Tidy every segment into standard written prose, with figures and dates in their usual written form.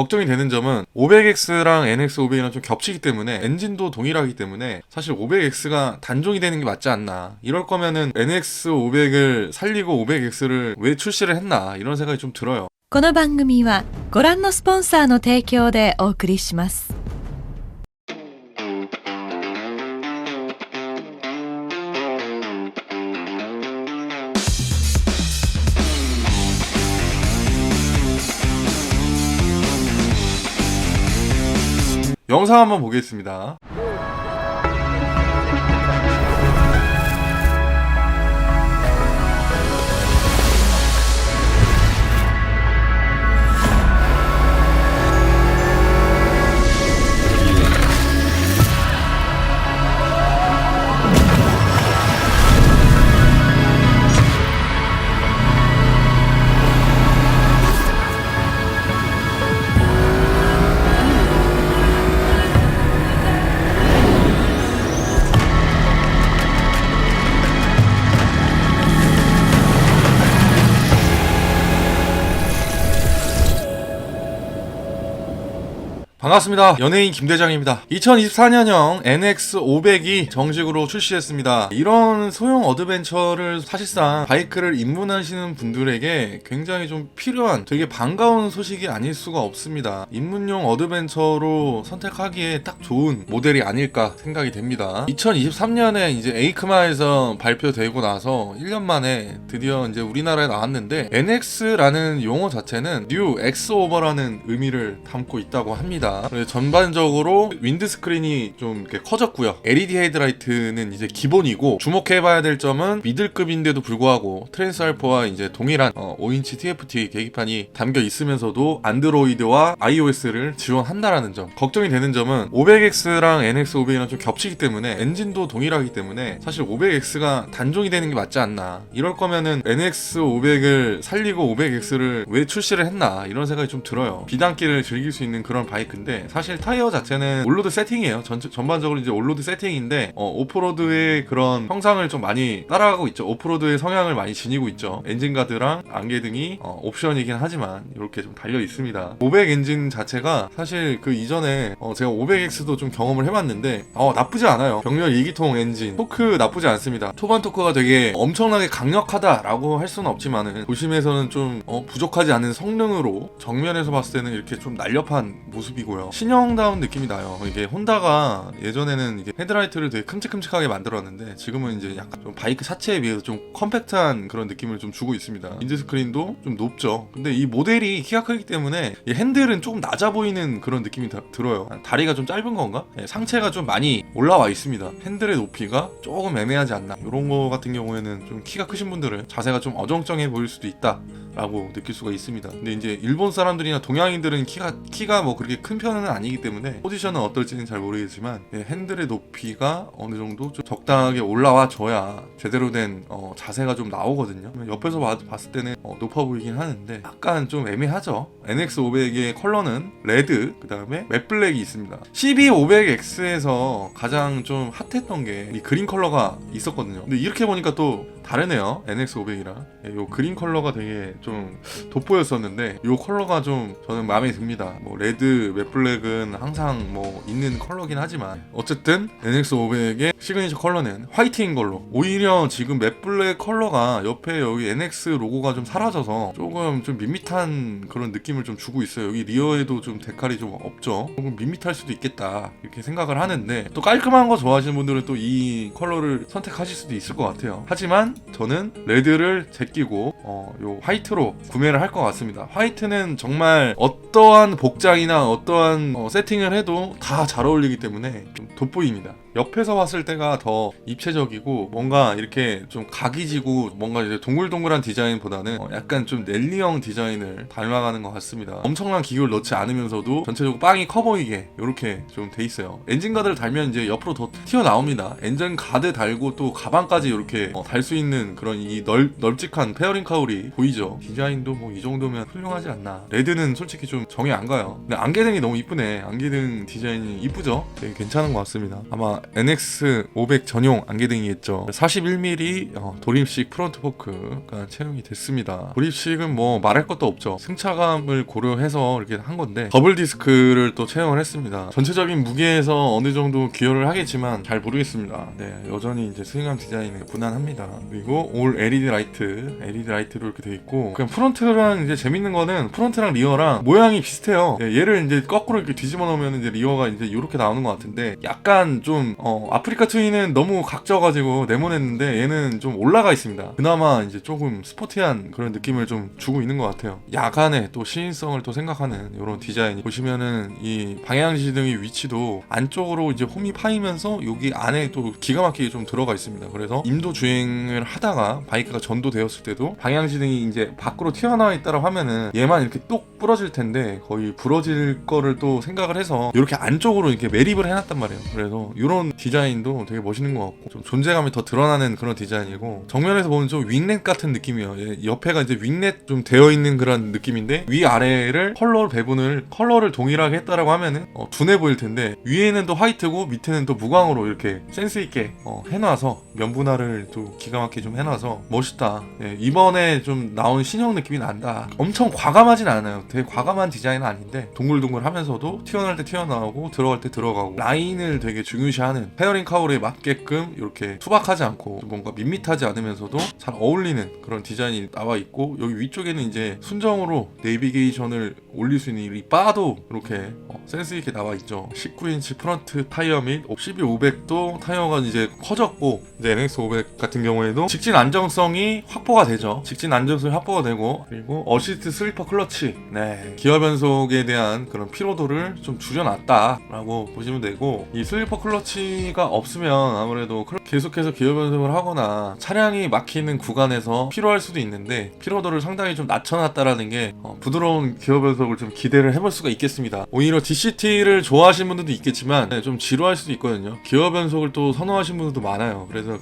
걱정이 되는 점은 500X랑 NX500이랑 좀 겹치기 때문에 엔진도 동일하기 때문에 사실 500X가 단종이 되는 게 맞지 않나. 이럴 거면은 NX500을 살리고 500X를 왜 출시를 했나 이런 생각이 좀 들어요. この番組はご覧のスポンサーの提供でお送りします。 영상 한번 보겠습니다. 반갑습니다. 연예인 김대장입니다. 2024년형 NX500이 정식으로 출시했습니다. 이런 소형 어드벤처를 사실상 바이크를 입문하시는 분들에게 굉장히 좀 필요한 되게 반가운 소식이 아닐 수가 없습니다. 입문용 어드벤처로 선택하기에 딱 좋은 모델이 아닐까 생각이 됩니다. 2023년에 이제 에이크마에서 발표되고 나서 1년 만에 드디어 이제 우리나라에 나왔는데 NX라는 용어 자체는 New Xover라는 의미를 담고 있다고 합니다. 전반적으로 윈드스크린이 좀 이렇게 커졌고요. LED 헤드라이트는 이제 기본이고, 주목해봐야 될 점은 미들급인데도 불구하고 트랜스알파와 이제 동일한 5인치 TFT 계기판이 담겨 있으면서도 안드로이드와 iOS를 지원한다라는 점. 걱정이 되는 점은 500X랑 NX500이랑 좀 겹치기 때문에 엔진도 동일하기 때문에 사실 500X가 단종이 되는 게 맞지 않나. 이럴 거면은 NX500을 살리고 500X를 왜 출시를 했나 이런 생각이 좀 들어요. 비단길을 즐길 수 있는 그런 바이크인데 사실 타이어 자체는 올로드 세팅이에요. 전반적으로 이제 올로드 세팅인데 오프로드의 그런 형상을 좀 많이 따라가고 있죠. 오프로드의 성향을 많이 지니고 있죠. 엔진가드랑 안개등이 옵션이긴 하지만 이렇게 좀 달려 있습니다. 500 엔진 자체가 사실 그 이전에 제가 500X도 좀 경험을 해봤는데 나쁘지 않아요. 병렬 2기통 엔진 토크 나쁘지 않습니다. 초반 토크가 되게 엄청나게 강력하다라고 할 수는 없지만은 도심에서는 좀 부족하지 않은 성능으로 정면에서 봤을 때는 이렇게 좀 날렵한 모습이고요. 신형다운 느낌이 나요. 이게 혼다가 예전에는 이게 헤드라이트를 되게 큼직큼직하게 만들었는데 지금은 이제 약간 좀 바이크 자체에 비해서 좀 컴팩트한 그런 느낌을 좀 주고 있습니다. 윈드스크린도 좀 높죠. 근데 이 모델이 키가 크기 때문에 이 핸들은 조금 낮아 보이는 그런 느낌이 들어요. 다리가 좀 짧은 건가? 네, 상체가 좀 많이 올라와 있습니다. 핸들의 높이가 조금 애매하지 않나. 이런 거 같은 경우에는 좀 키가 크신 분들은 자세가 좀 어정쩡해 보일 수도 있다 라고 느낄 수가 있습니다. 근데 이제 일본 사람들이나 동양인들은 키가 뭐 그렇게 큰 편은 아니기 때문에 포지션은 어떨지는 잘 모르겠지만 핸들의 높이가 어느 정도 좀 적당하게 올라와 줘야 제대로 된 자세가 좀 나오거든요. 옆에서 봤을 때는 높아 보이긴 하는데 약간 좀 애매하죠. NX500의 컬러는 레드, 그 다음에 맷블랙이 있습니다. CB500X에서 가장 좀 핫했던 게 이 그린 컬러가 있었거든요. 근데 이렇게 보니까 또 다르네요. NX500이랑 요 그린 컬러가 되게 좀 돋보였었는데 요 컬러가 좀 저는 마음에 듭니다. 뭐 레드, 맷블랙은 항상 뭐 있는 컬러긴 하지만 어쨌든 NX500의 시그니처 컬러는 화이트인 걸로, 오히려 지금 맷블랙 컬러가 옆에 여기 NX 로고가 좀 사라져서 조금 좀 밋밋한 그런 느낌을 좀 주고 있어요. 여기 리어에도 좀 데칼이 좀 없죠. 조금 밋밋할 수도 있겠다 이렇게 생각을 하는데, 또 깔끔한 거 좋아하시는 분들은 또 이 컬러를 선택하실 수도 있을 것 같아요. 하지만 저는 레드를 제끼고 요 화이트로 구매를 할 것 같습니다. 화이트는 정말 어떠한 복장이나 어떠한 세팅을 해도 다 잘 어울리기 때문에 좀 돋보입니다. 옆에서 봤을 때가 더 입체적이고 뭔가 이렇게 좀 각이 지고 뭔가 이제 동글동글한 디자인보다는 약간 좀 랠리형 디자인을 닮아가는 것 같습니다. 엄청난 기교를 넣지 않으면서도 전체적으로 빵이 커 보이게 이렇게 좀 돼 있어요. 엔진 가드를 달면 이제 옆으로 더 튀어나옵니다. 엔진 가드 달고 또 가방까지 이렇게 달 수 있는 그런 이 널찍한 페어링 카울이 보이죠. 디자인도 뭐 이 정도면 훌륭하지 않나. 레드는 솔직히 좀 정이 안 가요. 근데 안개등이 너무 이쁘네. 안개등 디자인이 이쁘죠? 되게 괜찮은 것 같습니다. 아마 다 NX500 전용 안개등이겠죠. 41mm 도립식 프론트 포크가 채용이 됐습니다. 도립식은 뭐 말할 것도 없죠. 승차감을 고려해서 이렇게 한 건데 더블 디스크를 또 채용을 했습니다. 전체적인 무게에서 어느 정도 기여를 하겠지만 잘 모르겠습니다. 네, 여전히 이제 스윙감 디자인은 무난합니다. 그리고 올 LED 라이트로 이렇게 돼 있고, 그냥 프론트랑 이제 재밌는 거는 프론트랑 리어랑 모양이 비슷해요. 네, 얘를 이제 거꾸로 이렇게 뒤집어 놓으면 이제 리어가 이제 이렇게 나오는 것 같은데, 약간 좀 아프리카 트윈은 너무 각져가지고 네모냈는데 얘는 좀 올라가 있습니다. 그나마 이제 조금 스포티한 그런 느낌을 좀 주고 있는 것 같아요. 야간에 또 시인성을 또 생각하는 이런 디자인. 보시면은 이 방향지등의 위치도 안쪽으로 이제 홈이 파이면서 여기 안에 또 기가 막히게 좀 들어가 있습니다. 그래서 인도 주행을 하다가 바이크가 전도되었을 때도 방향지등이 이제 밖으로 튀어나와 있다라고 하면은 얘만 이렇게 똑 부러질 텐데 거의 부러질 거를 또 생각을 해서 이렇게 안쪽으로 이렇게 매립을 해놨단 말이에요. 그래서 이런 디자인도 되게 멋있는 것 같고 좀 존재감이 더 드러나는 그런 디자인이고, 정면에서 보면 좀 윙넷 같은 느낌이에요. 옆에가 이제 윙넷 좀 되어 있는 그런 느낌인데 위아래를 컬러를 동일하게 했다라고 하면은 둔해 보일 텐데, 위에는 또 화이트고 밑에는 또 무광으로 이렇게 센스 있게 해놔서 면분할을 또 기가 막히게 좀 해놔서 멋있다. 예, 이번에 좀 나온 신형 느낌이 난다. 엄청 과감하진 않아요. 되게 과감한 디자인은 아닌데 동글동글하면서도 튀어나올 때 튀어나오고 들어갈 때 들어가고, 라인을 되게 중요시하는 페어링 카울에 맞게끔 이렇게 투박하지 않고 뭔가 밋밋하지 않으면서도 잘 어울리는 그런 디자인이 나와 있고, 여기 위쪽에는 이제 순정으로 내비게이션을 올릴 수 있는 이 바도 이렇게 센스 있게 나와 있죠. 19인치 프런트 타이어 및 CB500도 타이어가 이제 커졌고, 이제 NX500 같은 경우에도 직진 안정성이 확보가 되죠. 직진 안정성이 확보가 되고, 그리고 어시스트 슬리퍼 클러치, 네, 기어 변속에 대한 그런 피로도를 좀 줄여놨다라고 보시면 되고, 이 슬리퍼 클러치가 없으면 아무래도 계속해서 기어 변속을 하거나 차량이 막히는 구간에서 피로할 수도 있는데, 피로도를 상당히 좀 낮춰놨다라는 게 부드러운 기어 변속을 좀 기대를 해볼 수가 있겠습니다. 오히려 DCT를 좋아하시는 분들도 있겠지만 좀 지루할 수도 있거든요. 기어 변속을 또 선호하시는 분들도 많아요. 그래서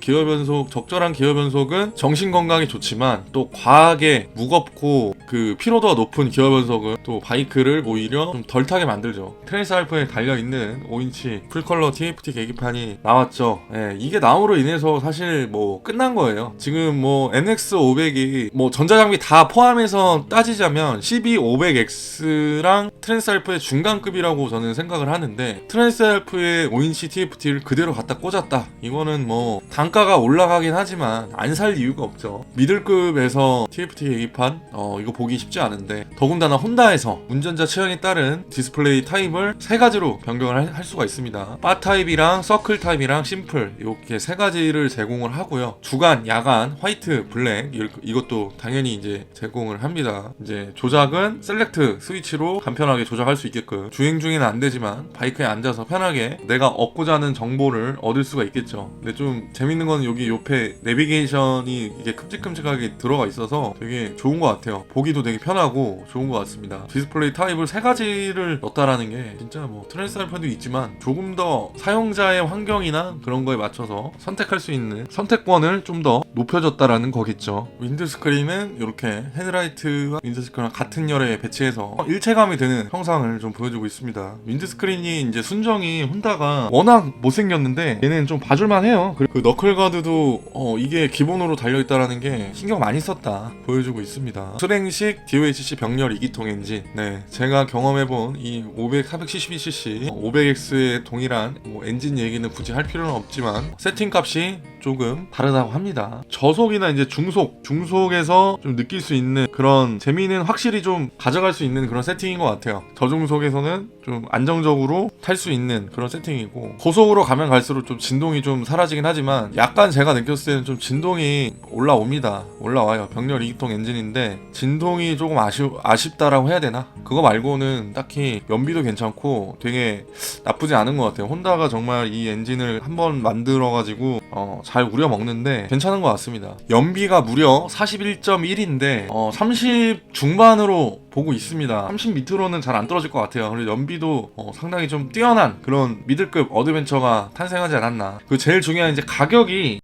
적절한 기어 변속은 정신 건강에 좋지만 또 과하게 무겁고 그 피로도가 높은 기어 변속은 또 바이크를 오히려 좀 덜 타게 만들죠. 트랜스 알프에 달려있는 5인치 풀컬러 TFT 계기판이 나왔죠. 예, 이게 나옴으로 인해서 사실 뭐 끝난 거예요. 지금 뭐 NX500이 뭐 전자장비 다 포함해서 따지자면 CB500X랑 트랜스 알프의 중간급이라고 저는 생각을 하는데, 트랜스 알프의 5인치 TFT를 그대로 갖다 꽂았다. 이거는 뭐 단가가 올라가긴 하지만 안 살 이유가 없죠. 미들급에서 TFT 계기판 이거 보기 쉽지 않은데, 더군다나 혼다에서 운전자 체형에 따른 디스플레이 타입을 세 가지로 변경을 할 수가 있습니다. 바 타입이랑 서클 타입이랑 심플, 이렇게 세 가지를 제공을 하고요. 주간, 야간, 화이트, 블랙 이것도 당연히 이제 제공을 합니다. 이제 조작은 셀렉트 스위치로 간편하게 조작할 수 있게끔, 주행 중에는 안 되지만 바이크에 앉아서 편하게 내가 얻고자 하는 정보를 얻을 수가 있겠죠. 근데 좀 재밌는 건 여기 옆에 내비게이션이 이게 큼직큼직하게 들어가 있어서 되게 좋은 것 같아요. 보기도 되게 편하고 좋은 것 같습니다. 디스플레이 타입을 세 가지를 넣었다라는 게 진짜 뭐 트랜스 알파도 있지만 조금 더 사용자의 환경이나 그런 거에 맞춰서 선택할 수 있는 선택권을 좀 더 높여줬다라는 거겠죠. 윈드스크린은 이렇게 헤드라이트와 윈드스크린과 같은 열에 배치해서 일체감이 드는 형상을 좀 보여주고 있습니다. 윈드스크린이 이제 순정이 혼다가 워낙 못생겼는데 얘는 좀 봐줄만 해요. 그리고 그 너클가드도 이게 기본으로 달려있다라는 게 신경 많이 썼다 보여주고 있습니다. 수랭식 DOHC 병렬 2기통 엔진, 네, 제가 경험해본 이 412cc 500X의 동일한 뭐 엔진 얘기는 굳이 할 필요는 없지만 세팅값이 조금 다르다고 합니다. 저속이나 이제 중속에서 좀 느낄 수 있는 그런 재미는 확실히 좀 가져갈 수 있는 그런 세팅인 것 같아요. 저중속에서는 좀 안정적으로 탈 수 있는 그런 세팅이고, 고속으로 가면 갈수록 좀 진동이 좀 사라지긴 하지만 약간 제가 느꼈을 때는 좀 진동이 올라와요. 병렬 2기통 엔진인데 진동이 조금 아쉽다라고 해야 되나? 그거 말고는 딱히 연비도 괜찮고 되게 나쁘지 않은 것 같아요. 혼다가 정말 이 엔진을 한번 만들어가지고 잘 우려먹는데 괜찮은 것 같습니다. 연비가 무려 41.1인데 30 중반으로 보고 있습니다. 30 밑으로는 잘 안 떨어질 것 같아요. 그리고 연비도 상당히 좀 뛰어난 그런 미들급 어드벤처가 탄생하지 않았나. 그 제일 중요한 이제 가격이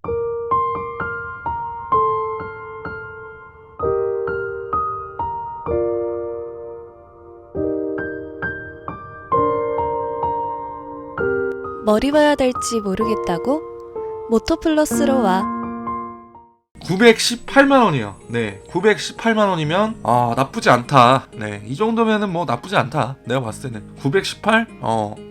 뭘 입어야 될지 모르겠다고? 모토플러스로 와. 918만원이요. 네, 918만원이면 나쁘지 않다. 네, 이 정도면은 뭐 나쁘지 않다. 내가 봤을 때는 918?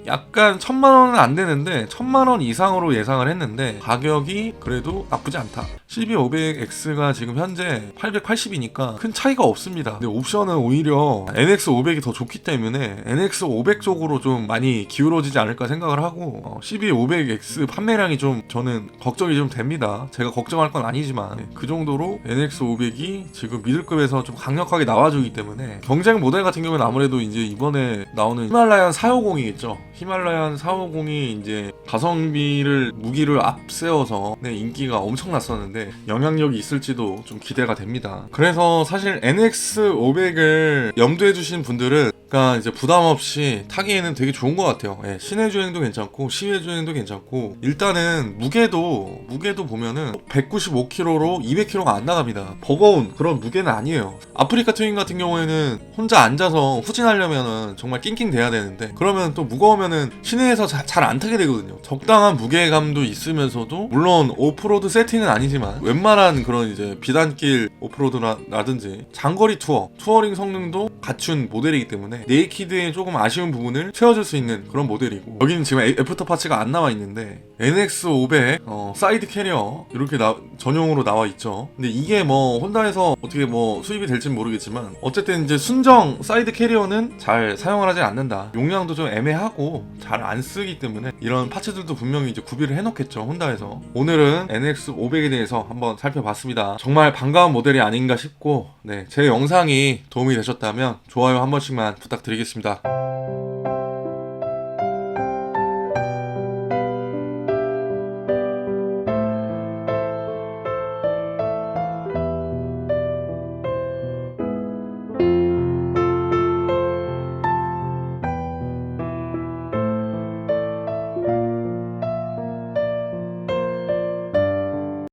약간 1000만원은 안 되는데 1000만원 이상으로 예상을 했는데 가격이 그래도 나쁘지 않다. CB500X가 지금 현재 880이니까 큰 차이가 없습니다. 근데 옵션은 오히려 NX500이 더 좋기 때문에 NX500 쪽으로 좀 많이 기울어지지 않을까 생각을 하고 CB500X 판매량이 좀 저는 걱정이 좀 됩니다. 제가 걱정할 건 아니지만 그 정도로 NX500이 지금 미들급에서 좀 강력하게 나와주기 때문에 경쟁 모델 같은 경우는 아무래도 이제 이번에 나오는 히말라얀 450이겠죠. 히말라얀 450이 이제 가성비를 무기를 앞세워서 인기가 엄청났었는데 영향력이 있을지도 좀 기대가 됩니다. 그래서 사실 NX500을 염두에 두신 분들은 그러니까 이제 부담 없이 타기에는 되게 좋은 것 같아요. 시내 주행도 괜찮고 시외 주행도 괜찮고 일단은 무게도 보면은 195kg로 200kg가 안 나갑니다. 버거운 그런 무게는 아니에요. 아프리카 트윈 같은 경우에는 혼자 앉아서 후진하려면은 정말 낑낑 대야 되는데 그러면 또 무거우면은 시내에서 잘 안 타게 되거든요. 적당한 무게감도 있으면서도 물론 오프로드 세팅은 아니지만 웬만한 그런 이제 비단길 오프로드라든지 장거리 투어링 성능도 갖춘 모델이기 때문에 네이키드의 조금 아쉬운 부분을 채워줄 수 있는 그런 모델이고 여기는 지금 애프터 파츠가 안 나와 있는데 NX500 사이드 캐리어 이렇게 전용으로 나와 있죠. 근데 이게 뭐 혼다에서 어떻게 뭐 수입이 될지는 모르겠지만 어쨌든 이제 순정 사이드 캐리어는 잘 사용을 하지 않는다. 용량도 좀 애매하고 잘 안 쓰기 때문에 이런 파츠들도 분명히 이제 구비를 해놓겠죠. 혼다에서. 오늘은 NX500에 대해서 한번 살펴봤습니다. 정말 반가운 모델이 아닌가 싶고 제 영상이 도움이 되셨다면 좋아요 한 번씩만 부탁드리겠습니다.